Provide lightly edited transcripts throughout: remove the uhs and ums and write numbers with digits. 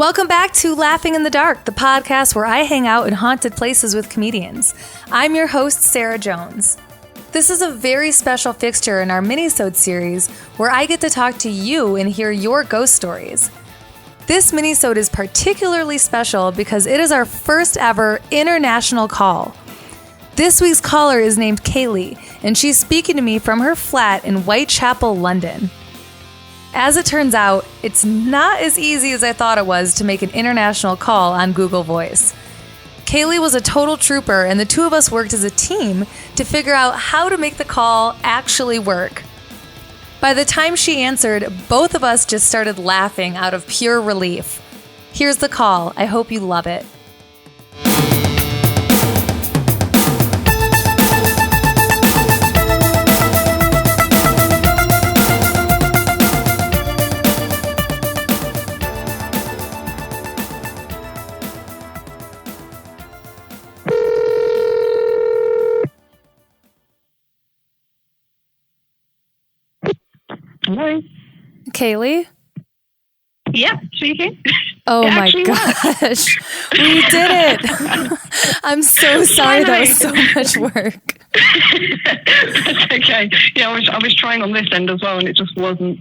Welcome back to Laughing in the Dark, the podcast where I hang out in haunted places with comedians. I'm your host, Sara Jones. This is a very special fixture in our Minisode series where I get to talk to you and hear your ghost stories. This Minisode is particularly special because it is our first ever international call. This week's caller is named Kayleigh, and she's speaking to me from her flat in Whitechapel, London. As it turns out, it's not as easy as I thought it was to make an international call on Google Voice. Kayleigh was a total trooper, and the two of us worked as a team to figure out how to make the call actually work. By the time she answered, both of us just started laughing out of pure relief. Here's the call. I hope you love it. Hello. Kayleigh? Yep, speaking. Oh my gosh. We did it. I'm so sorry. That was so much work. That's okay. Yeah, I was trying on this end as well, and it just wasn't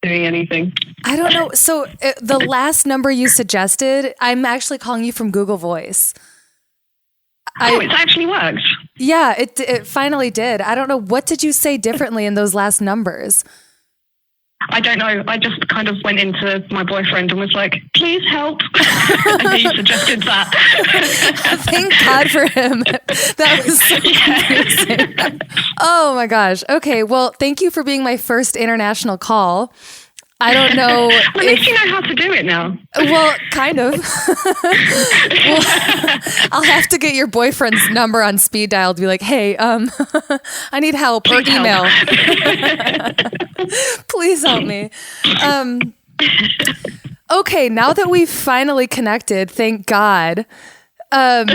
doing anything. I don't know. So the last number you suggested, I'm actually calling you from Google Voice. It's actually worked. Yeah, it finally did. I don't know. What did you say differently in those last numbers? I don't know. I just kind of went into my boyfriend and was like, please help. And he suggested that. Thank God for him. That was so confusing. Oh my gosh. Okay. Well, thank you for being my first international call. I don't know. At least you know how to do it now. Well, kind of. Well, I'll have to get your boyfriend's number on speed dial to be like, hey, I need help. Please or email. Please help me. Okay, now that we've finally connected, thank God. Do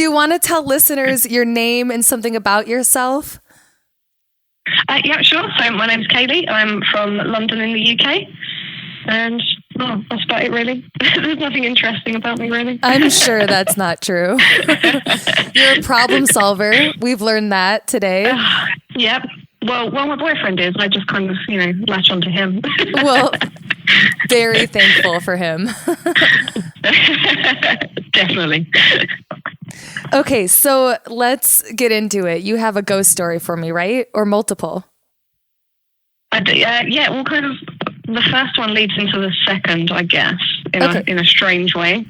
you want to tell listeners your name and something about yourself? Yeah, sure. So my name's Kayleigh. I'm from London in the UK. And that's about it, really. There's nothing interesting about me, really. I'm sure that's not true. You're a problem solver. We've learned that today. Yep. Well, my boyfriend is. I just kind of, latch onto him. Well, very thankful for him. Definitely. Okay, so let's get into it. You have a ghost story for me, right? Or multiple? Yeah, well, kind of the first one leads into the second, I guess, in a strange way.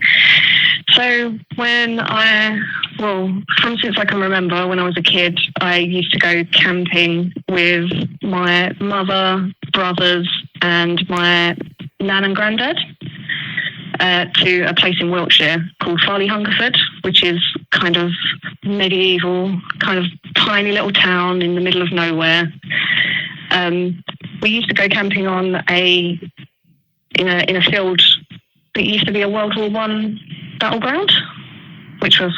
So from since I can remember, when I was a kid, I used to go camping with my mother, brothers, and my nan and granddad to a place in Wiltshire called Farley Hungerford, which is kind of medieval, kind of tiny little town in the middle of nowhere. We used to go camping on in a field that used to be a World War I battleground, which was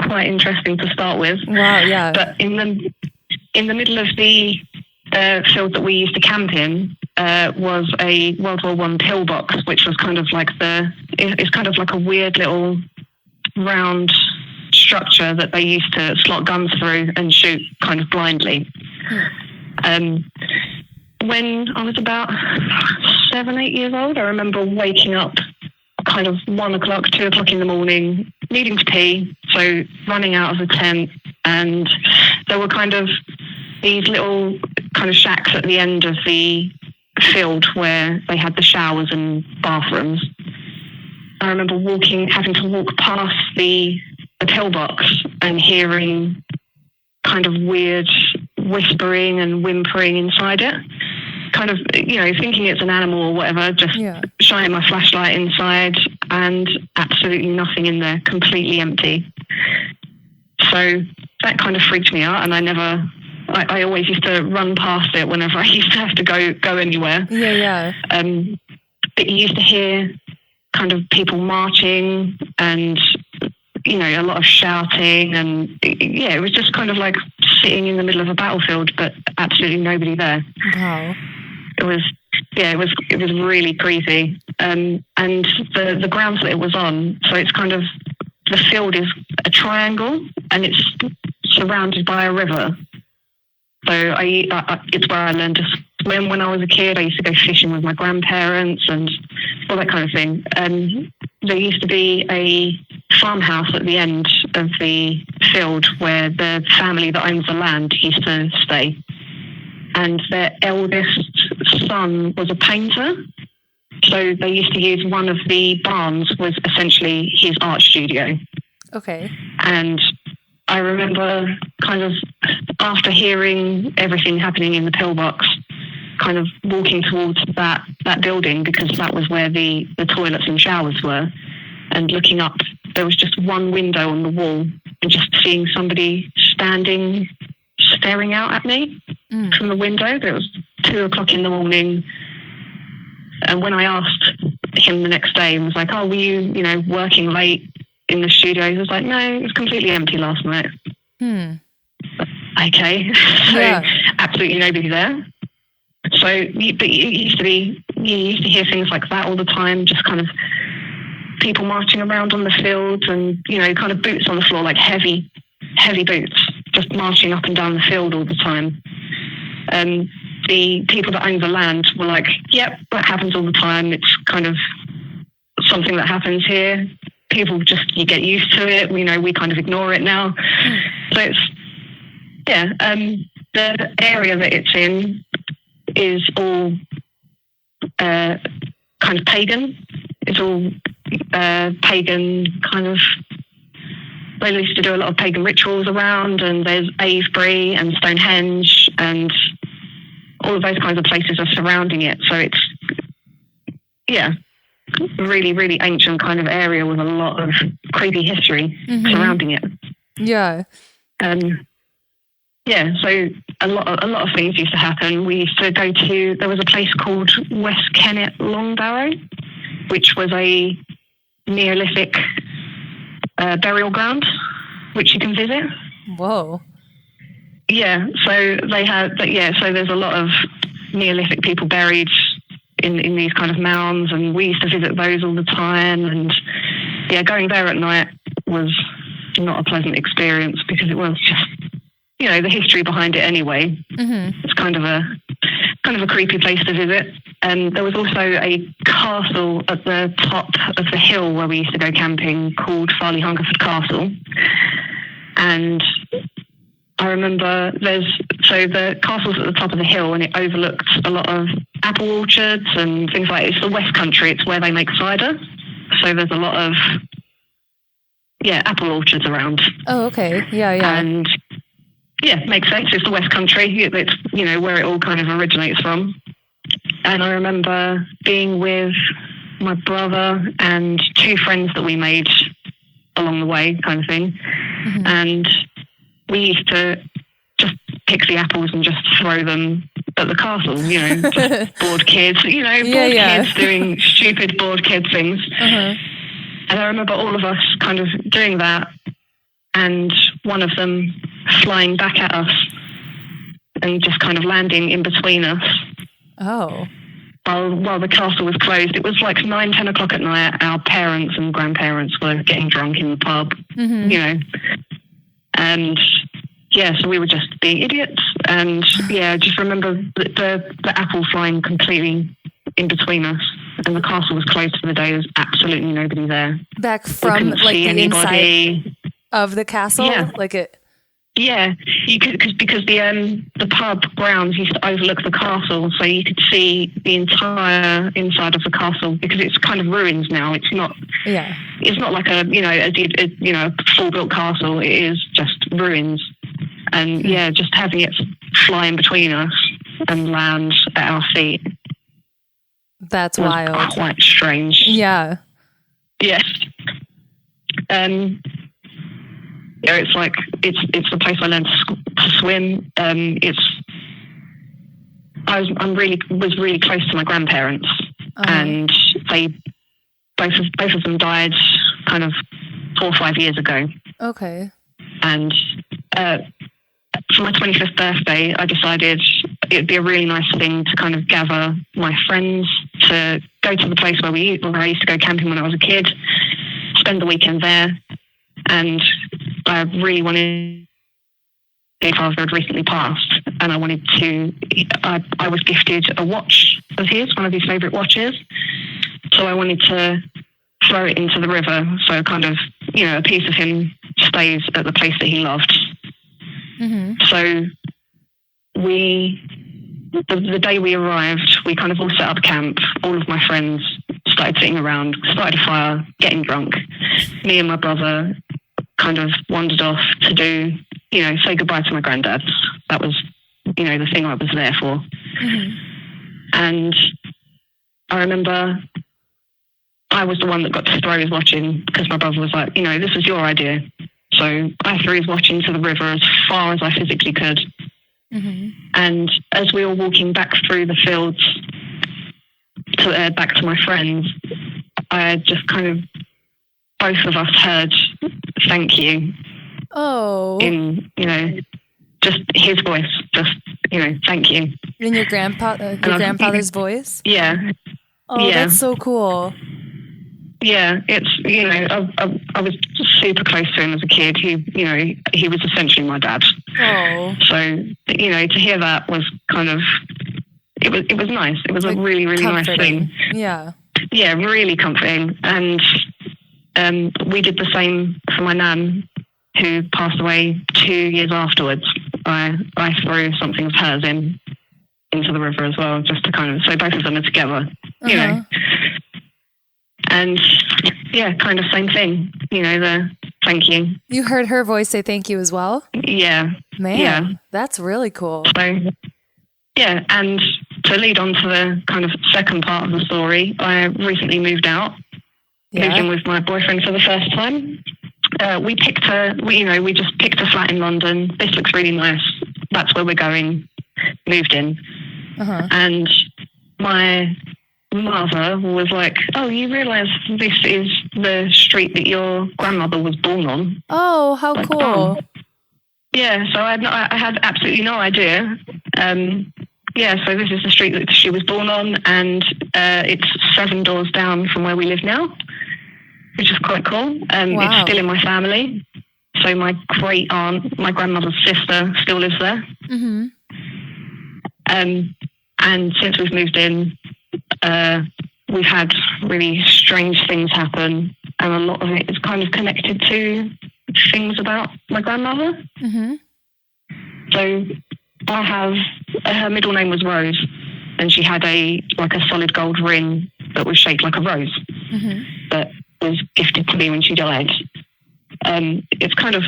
quite interesting to start with. Wow, yeah. But in the middle of the field that we used to camp in was a World War I pillbox, which was kind of like it's kind of like a weird little round structure that they used to slot guns through and shoot kind of blindly. When I was about 7-8 years old, I remember waking up kind of 1 o'clock, 2 o'clock in the morning, needing to pee, so running out of the tent, and there were kind of these little kind of shacks at the end of the field where they had the showers and bathrooms. I remember having to walk past the pillbox and hearing kind of weird whispering and whimpering inside it. Kind of, thinking it's an animal or whatever, just shining my flashlight inside and absolutely nothing in there, completely empty. So that kind of freaked me out, and I always used to run past it whenever I used to have to go anywhere. Yeah. But you used to hear kind of people marching and, a lot of shouting, and it was just kind of like sitting in the middle of a battlefield, but absolutely nobody there. Wow. It was really creepy. and the grounds that it was on. So it's kind of, the field is a triangle, and it's surrounded by a river. So it's where I learned to swim when I was a kid. I used to go fishing with my grandparents and all that kind of thing. And there used to be a farmhouse at the end of the field where the family that owns the land used to stay. And their eldest son was a painter. So they used to use one of the barns was essentially his art studio. Okay. And I remember kind of after hearing everything happening in the pillbox, kind of walking towards that building, because that was where the toilets and showers were, and looking up, there was just one window on the wall, and just seeing somebody standing, staring out at me from the window. It was 2:00 in the morning. And when I asked him the next day and was like, oh, were you, working late in the studio? He was like, no, it was completely empty last night. Okay. So absolutely nobody there. So but you used to hear things like that all the time, just kind of people marching around on the fields and, kind of boots on the floor, like heavy boots, just marching up and down the field all the time. The people that own the land were like, yep, that happens all the time. It's kind of something that happens here. People just, you get used to it. We kind of ignore it now. So it's, the area that it's in is all kind of pagan. It's all pagan kind of, they used to do a lot of pagan rituals around, and there's Avebury and Stonehenge and all of those kinds of places are surrounding it. So it's, really, really ancient kind of area with a lot of creepy history surrounding it. Yeah. So a lot of things used to happen. We used to go to, there was a place called West Kennet Longbarrow, which was a Neolithic burial ground, which you can visit. Whoa. Yeah, so they had, so there's a lot of Neolithic people buried in these kind of mounds, and we used to visit those all the time. And going there at night was not a pleasant experience, because it was just, the history behind it anyway. It's kind of a creepy place to visit. And there was also a castle at the top of the hill where we used to go camping called Farley Hungerford Castle. And I remember the castle's at the top of the hill, and it overlooks a lot of apple orchards and things like that. It's the West Country. It's where they make cider. So there's a lot of, apple orchards around. Oh, okay. Yeah. And makes sense. It's the West Country. It's, where it all kind of originates from. And I remember being with my brother and two friends that we made along the way, kind of thing. And we used to just pick the apples and just throw them at the castle, just bored kids, kids doing stupid bored kid things. And I remember all of us kind of doing that, and one of them flying back at us and just kind of landing in between us. Oh. While the castle was closed. It was like 9-10 o'clock at night. Our parents and grandparents were getting drunk in the pub, and so we were just being idiots. And just remember the apple flying completely in between us, and the castle was closed for the day. There was absolutely nobody there. Back from like the inside of the castle, like it. Yeah, you could, because the pub grounds used to overlook the castle, so you could see the entire inside of the castle, because it's kind of ruins now. It's not. Yeah. It's not like a full built castle. It is just ruins, and just having it fly in between us and land at our feet. That's wild. Quite strange. Yeah. Yes. It's like it's the place I learned to swim. I was really close to my grandparents, and they both of them died kind of 4 or 5 years ago. Okay. And for my 25th birthday, I decided it'd be a really nice thing to kind of gather my friends to go to the place where I used to go camping when I was a kid, spend the weekend there, and I really wanted. My father had recently passed, and I wanted to. I was gifted a watch of his, one of his favourite watches, so I wanted to throw it into the river. So kind of, a piece of him stays at the place that he loved. Mm-hmm. So the day we arrived, we kind of all set up camp. All of my friends started sitting around, started a fire, getting drunk. Me and my brother kind of wandered off to do, say goodbye to my granddad. That was, the thing I was there for. Mm-hmm. And I remember I was the one that got to throw his watch in because my brother was like, this was your idea. So I threw his watch into the river as far as I physically could. Mm-hmm. And as we were walking back through the fields back to my friends, I just kind of, both of us heard thank you. Oh. In, just his voice, just, thank you. In your grandfather's voice? Yeah. Oh, yeah. That's so cool. Yeah, it's, I was super close to him as a kid. He was essentially my dad. Oh. So, to hear that was kind of, it was nice. It was a really, really comforting. Nice thing. Yeah. Yeah, really comforting. And we did the same for my nan, who passed away 2 years afterwards. I threw something of hers into the river as well, just to kind of, so both of them are together, And yeah, kind of same thing, the thank you. You heard her voice say thank you as well? Yeah. Man, yeah. That's really cool. So, yeah, and to lead on to the kind of second part of the story, I recently moved out, moved in with my boyfriend for the first time. We just picked a flat in London. This looks really nice. That's where we're going. Moved in. Uh-huh. And my mother was like, oh, you realise this is the street that your grandmother was born on? Oh, how cool. Oh. Yeah, so I had absolutely no idea. So this is the street that she was born on, and it's 7 doors down from where we live now, which is quite cool. Wow. It's still in my family. So my great aunt, my grandmother's sister, still lives there. Mm-hmm. And since we've moved in, we've had really strange things happen, and a lot of it is kind of connected to things about my grandmother. Mm-hmm. So I have, her middle name was Rose, and she had a solid gold ring that was shaped like a rose, mm-hmm. that was gifted to me when she died. It's kind of,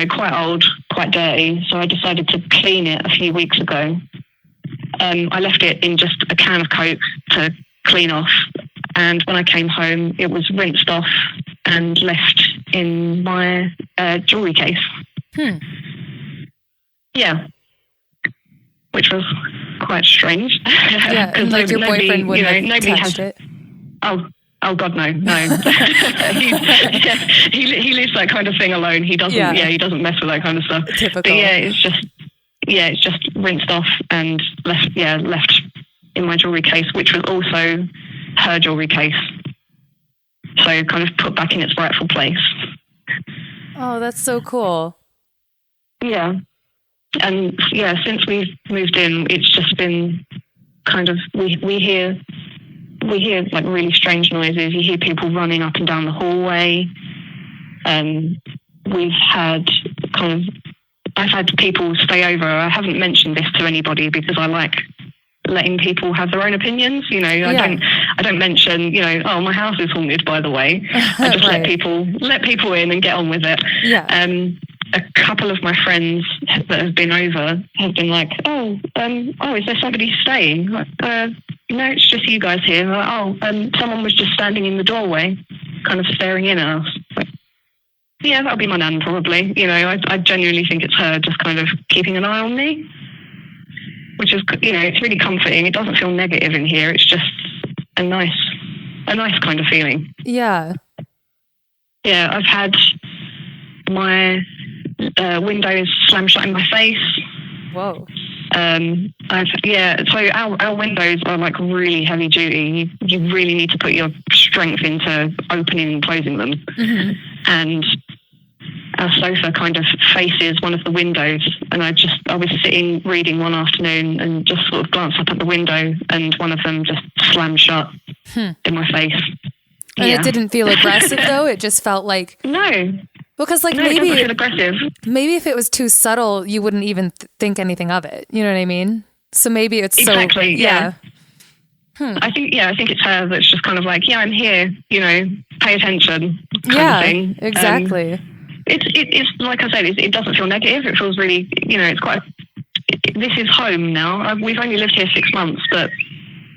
quite old, quite dirty, so I decided to clean it a few weeks ago. I left it in just a can of Coke to clean off, and when I came home, it was rinsed off and left in my jewellery case. Yeah. Which was quite strange. Yeah, and your boyfriend wouldn't have touched it. Oh God, no. He leaves that kind of thing alone. He doesn't. He doesn't mess with that kind of stuff. Typical. But it's just rinsed off and left in my jewellery case, which was also her jewellery case. So kind of put back in its rightful place. Oh, that's so cool. Yeah. And since we've moved in, it's just been kind of, we hear like really strange noises. You hear people running up and down the hallway. I've had people stay over. I haven't mentioned this to anybody because I like letting people have their own opinions. I don't mention, oh, my house is haunted, by the way. I just let people in and get on with it. Yeah. A couple of my friends that have been over have been like, is there somebody staying? Like, no, it's just you guys here. Like, someone was just standing in the doorway, kind of staring in at us. Like, yeah, that'll be my nan probably. I genuinely think it's her just kind of keeping an eye on me, which is, it's really comforting. It doesn't feel negative in here. It's just a nice kind of feeling. Yeah. Yeah, I've had my windows slammed shut in my face. Whoa. So our windows are like really heavy duty. You really need to put your strength into opening and closing them. Mm-hmm. And our sofa kind of faces one of the windows, and I was sitting reading one afternoon and just sort of glanced up at the window, and one of them just slammed shut in my face. And it didn't feel aggressive though? It just felt like... No. Because like it doesn't feel aggressive. Maybe if it was too subtle, you wouldn't even think anything of it. You know what I mean? So maybe it's exactly, so... Yeah. I think it's her that's just kind of like, I'm here, pay attention kind of thing. Exactly. It's like I said, it doesn't feel negative. It feels really, it's quite... this is home now. We've only lived here 6 months, but,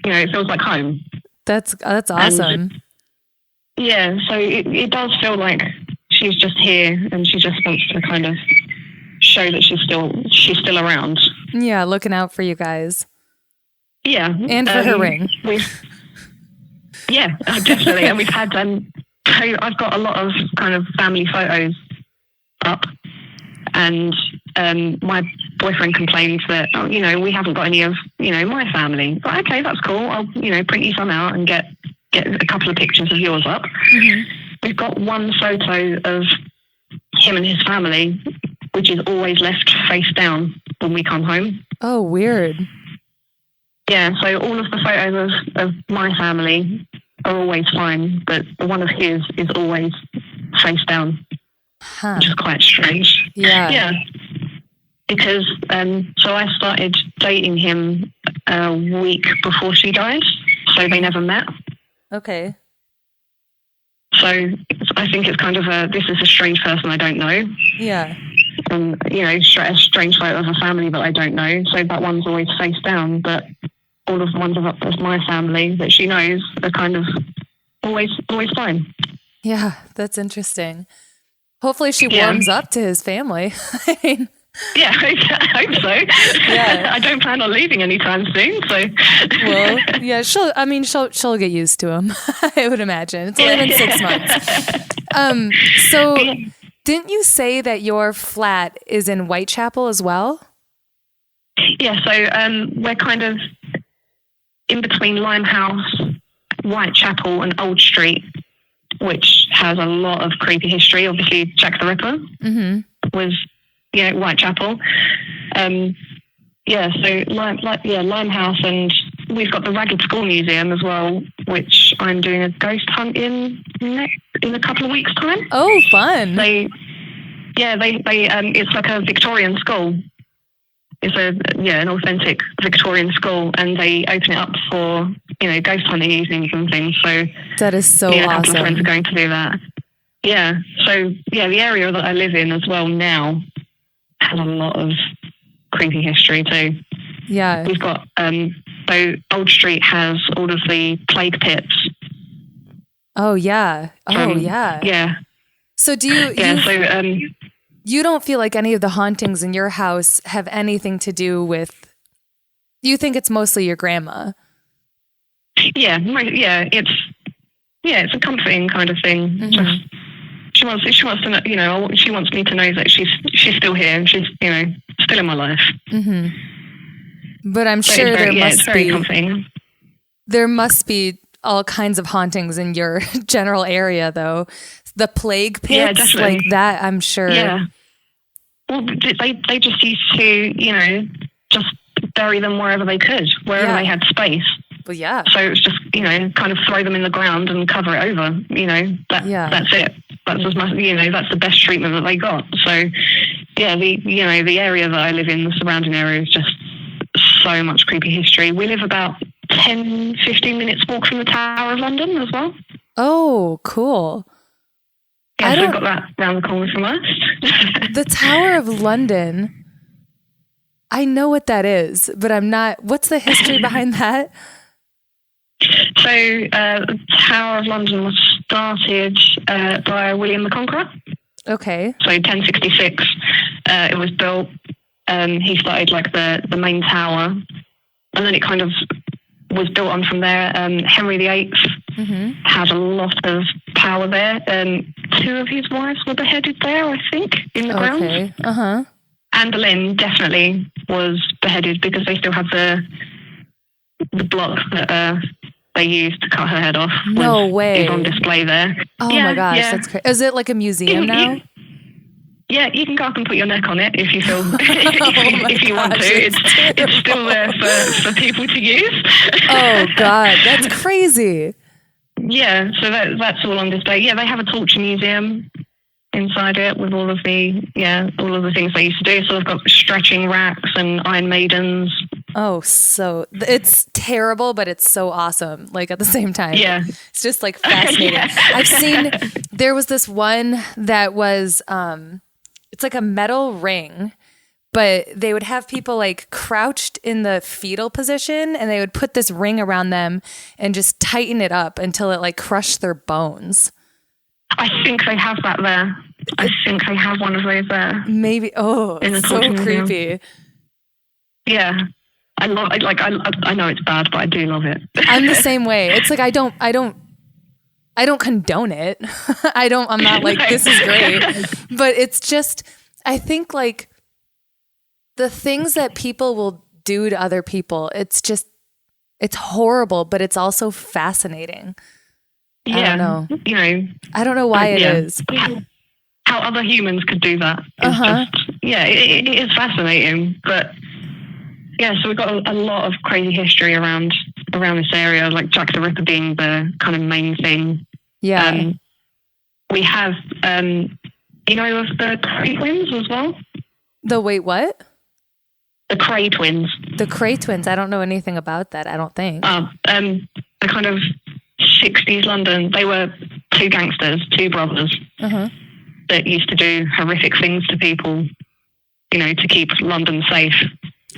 it feels like home. That's awesome. And, so it does feel like she's just here, and she just wants to kind of show that she's still around. Yeah, looking out for you guys. Yeah. And for her ring. Definitely. And we've had, I've got a lot of kind of family photos up, and my boyfriend complained that, we haven't got any of, my family. But okay, that's cool. I'll, print you some out and get a couple of pictures of yours up. Mm-hmm. We've got one photo of him and his family, which is always left face down when we come home. Oh, weird. Yeah, so all of the photos of my family are always fine, but the one of his is always face down, which is quite strange. Yeah. Yeah. Because, so I started dating him a week before she died, so they never met. Okay. So I think it's kind of this is a strange person I don't know. Yeah. And, a strange photo of a family that I don't know. So that one's always face down, but all of the ones of my family that she knows are kind of always fine. Yeah, that's interesting. Hopefully she warms up to his family. I mean... Yeah, I hope so. Yeah. I don't plan on leaving anytime soon, so. Well, yeah, she'll get used to him, I would imagine. It's only been 6 months. So didn't you say that your flat is in Whitechapel as well? Yeah, so we're kind of in between Limehouse, Whitechapel and Old Street, which has a lot of creepy history. Obviously, Jack the Ripper was... Whitechapel. Limehouse, and we've got the Ragged School Museum as well, which I'm doing a ghost hunt in a couple of weeks' time. Oh, fun! It's like a Victorian school. It's an authentic Victorian school, and they open it up for ghost hunting evenings and things. So that is so awesome. A couple of friends are going to do that. Yeah. So the area that I live in as well now has a lot of creepy history too. Yeah. We've got, so Old Street has all of the plague pits. Oh, yeah. Yeah. Yeah. So you don't feel like any of the hauntings in your house have anything to do with, you think it's mostly your grandma? Yeah. It's a comforting kind of thing. Mm-hmm. Just, She wants to know, she wants me to know that she's still here and she's, still in my life. Mm-hmm. But I'm sure there must be all kinds of hauntings in your general area, though. The plague pits, like that, I'm sure. Yeah. Well, they just used to, just bury them wherever they could, wherever they had space. Well, yeah. So it's just, kind of throw them in the ground and cover it over. That's it. That's as much, that's the best treatment that they got. So, the area that I live in, the surrounding area, is just so much creepy history. We live about 10, 15 minutes walk from the Tower of London as well. Oh, cool. Yeah, so we've got that round the corner from us. The Tower of London, I know what that is, but I'm not, what's the history behind that? So, the Tower of London was started by William the Conqueror. Okay. So, 1066, it was built. He started like the main tower, and then it kind of was built on from there. Henry VIII had a lot of power there. 2 of his wives were beheaded there, I think, in the ground. Okay. Anne Boleyn definitely was beheaded because they still have the block that they used to cut her head off. No way. Is on display there. Oh my gosh, that's crazy. Is it like a museum now? Yeah, you can go up and put your neck on it if you feel if you want to. It's still there for people to use. Oh God, that's crazy. Yeah, so that's all on display. Yeah, they have a torture museum inside it with all of the things they used to do. So they've got stretching racks and Iron Maidens. Oh, so it's terrible, but it's so awesome. Like at the same time. Yeah. It's just like fascinating. I've seen, there was this one that was, it's like a metal ring, but they would have people like crouched in the fetal position and they would put this ring around them and just tighten it up until it like crushed their bones. I think they have that there. I think they have one of those there. Maybe. Oh, it's so creepy. Yeah. I love it. Like, I know it's bad, but I do love it. I'm the same way. It's like, I don't condone it. I'm not like, this is great, but it's just, I think like the things that people will do to other people, it's horrible, but it's also fascinating. Yeah. I don't know. You know, I don't know why it is. How other humans could do that. It is fascinating, but yeah, so we've got a lot of crazy history around this area, like Jack the Ripper being the kind of main thing. Yeah. We have, of the Cray twins as well? The wait, what? The Cray twins. The Cray twins. I don't know anything about that, I don't think. The kind of 60s London, they were two gangsters, two brothers that used to do horrific things to people, you know, to keep London safe.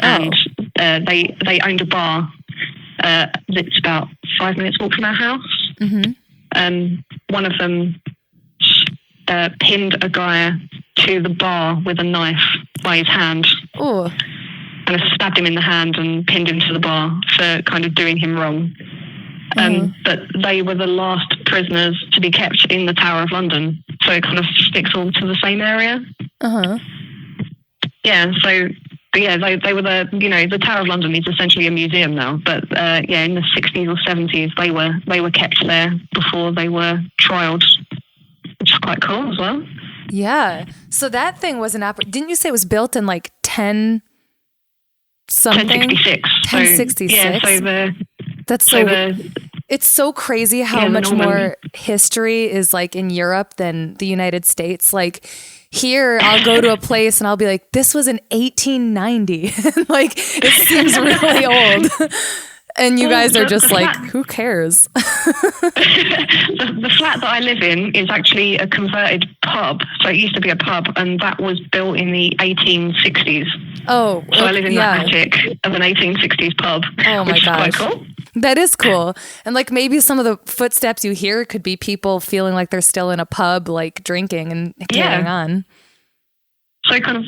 And they owned a bar that's about 5 minutes walk from our house. One of them pinned a guy to the bar with a knife by his hand. Ooh. And stabbed him in the hand and pinned him to the bar for kind of doing him wrong. But they were the last prisoners to be kept in the Tower of London. So it kind of sticks all to the same area. Yeah, so... But yeah, they were the Tower of London is essentially a museum now. But in the 60s or 70s, they were kept there before they were trialed, which is quite cool as well. Yeah. So that thing was didn't you say it was built in like 10 something? 1066. 1066. It's so crazy how much more history is like in Europe than the United States. Like here, I'll go to a place and I'll be like, this was in 1890. Like, it seems really old. And you guys are just like, who cares? The flat that I live in is actually a converted pub. So it used to be a pub, and that was built in the 1860s. Oh, so I live in the attic of an 1860s pub. Oh my gosh. Which is quite cool. That is cool. And like maybe some of the footsteps you hear could be people feeling like they're still in a pub, like drinking and carrying on. So kind of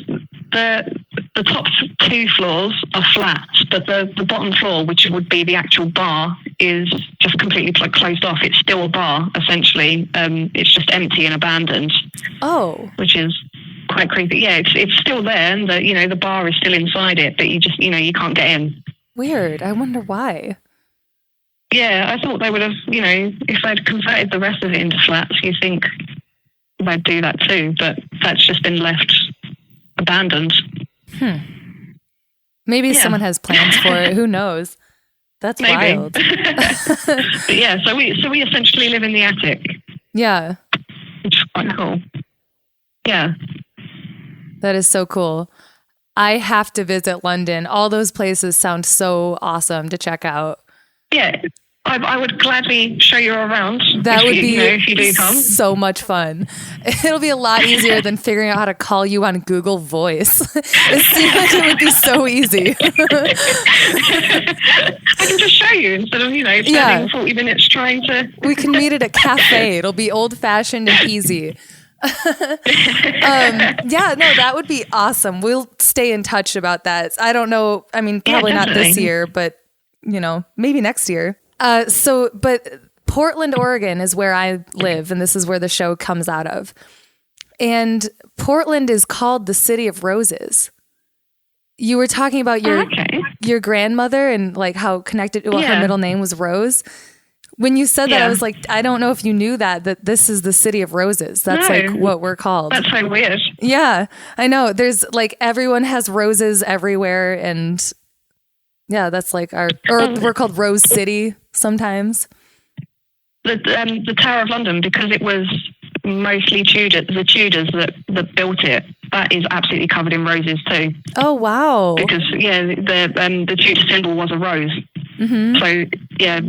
the top two floors are flats, but the bottom floor, which would be the actual bar, is just completely like closed off. It's still a bar, essentially. It's just empty and abandoned. Oh. Which is quite creepy. Yeah, it's still there, and the bar is still inside it, but you just, you can't get in. Weird. I wonder why. Yeah, I thought they would have, if they'd converted the rest of it into flats, you think they'd do that too, but that's just been left abandoned. Maybe someone has plans for it. Who knows? That's wild. But yeah, so we essentially live in the attic. Yeah. Which is quite cool. Yeah. That is so cool. I have to visit London. All those places sound so awesome to check out. Yeah, I would gladly show you around. That would be if you do come. So much fun. It'll be a lot easier than figuring out how to call you on Google Voice. It seems like it would be so easy. I can just show you instead of, spending 40 minutes trying to... We can meet at a cafe. It'll be old-fashioned and easy. That would be awesome. We'll stay in touch about that. I don't know. I mean, probably not this year, but maybe next year. But Portland, Oregon is where I live, and this is where the show comes out of. And Portland is called the City of Roses. you were talking about your grandmother and like how connected, her middle name was Rose. When you said that, I was like, I don't know if you knew that this is the city of roses. That's like what we're called. That's so weird. Yeah, I know. There's like, everyone has roses everywhere. And yeah, that's like we're called Rose City sometimes. The Tower of London, because it was mostly the Tudors that built it, that is absolutely covered in roses too. Oh, wow. Because, the Tudor symbol was a rose. Mm-hmm. So,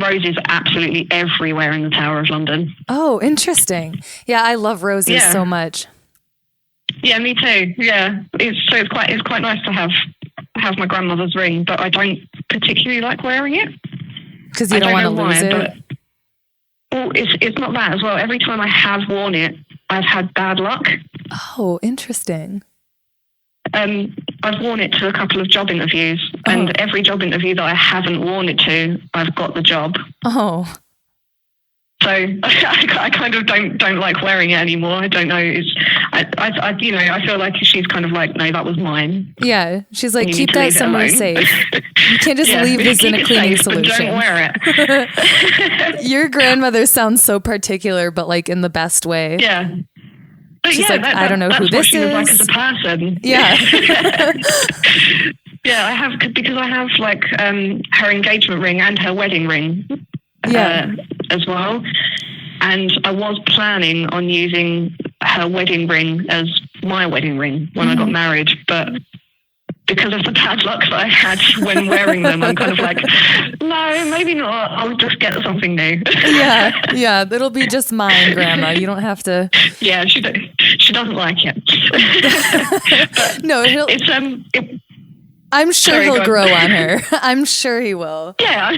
roses are absolutely everywhere in the Tower of London. Oh, interesting. Yeah, I love roses so much. Yeah, me too. Yeah, it's quite nice to have my grandmother's ring, but I don't particularly like wearing it. Because you don't want to lose it? Well, it's not that as well. Every time I have worn it, I've had bad luck. Oh, interesting. I've worn it to a couple of job interviews, and every job interview that I haven't worn it to, I've got the job. Oh. So I kind of don't like wearing it anymore. I don't know. I feel like she's kind of like, no, that was mine. Yeah, she's like, keep that somewhere safe. You can't just leave this in a cleaning solution. Don't wear it. Your grandmother sounds so particular, but like in the best way. Yeah. But she's like, I don't know who this is. Like as a person. Yeah. Yeah, I have, because I have like her engagement ring and her wedding ring. As well, and I was planning on using her wedding ring as my wedding ring when I got married, but because of the bad luck that I had when wearing them, I'm kind of like, no, maybe not. I'll just get something new. Yeah, that'll be just mine, Grandma. You don't have to. Yeah, she doesn't like it. But no, I'm sure he'll grow on her. I'm sure he will. Yeah,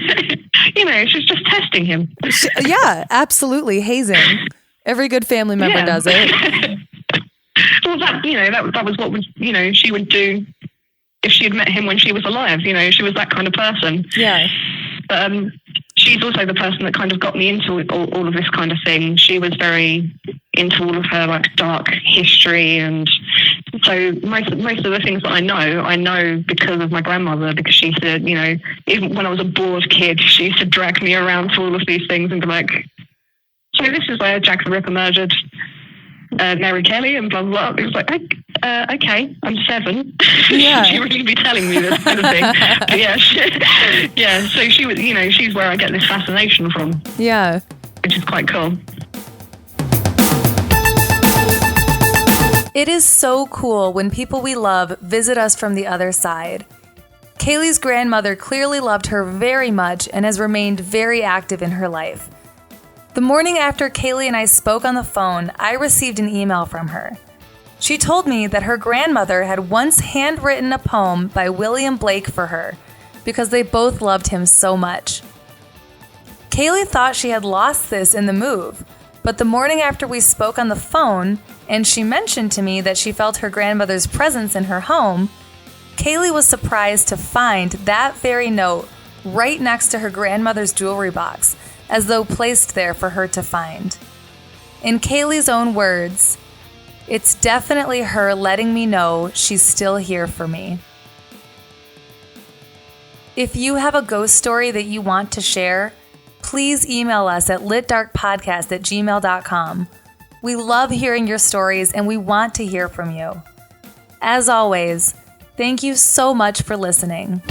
she's just testing him. Yeah, absolutely. Hazing. Every good family member does it. Well, that was what she would do if she had met him when she was alive. She was that kind of person. Yeah. But she's also the person that kind of got me into all of this kind of thing. She was very into all of her like dark history, and so most of the things that I know because of my grandmother, because she used to, even when I was a bored kid, she used to drag me around to all of these things and be like, so this is where Jack the Ripper murdered Mary Kelly and blah, blah, blah. It was like, okay, I'm 7. Yeah. Should you really be telling me this kind of thing? But so she was, she's where I get this fascination from. Yeah. Which is quite cool. It is so cool when people we love visit us from the other side. Kayleigh's grandmother clearly loved her very much and has remained very active in her life. The morning after Kayleigh and I spoke on the phone, I received an email from her. She told me that her grandmother had once handwritten a poem by William Blake for her because they both loved him so much. Kayleigh thought she had lost this in the move, but the morning after we spoke on the phone and she mentioned to me that she felt her grandmother's presence in her home, Kayleigh was surprised to find that very note right next to her grandmother's jewelry box, as though placed there for her to find. In Kayleigh's own words, "It's definitely her letting me know she's still here for me." If you have a ghost story that you want to share, please email us at litdarkpodcast@gmail.com. We love hearing your stories and we want to hear from you. As always, thank you so much for listening.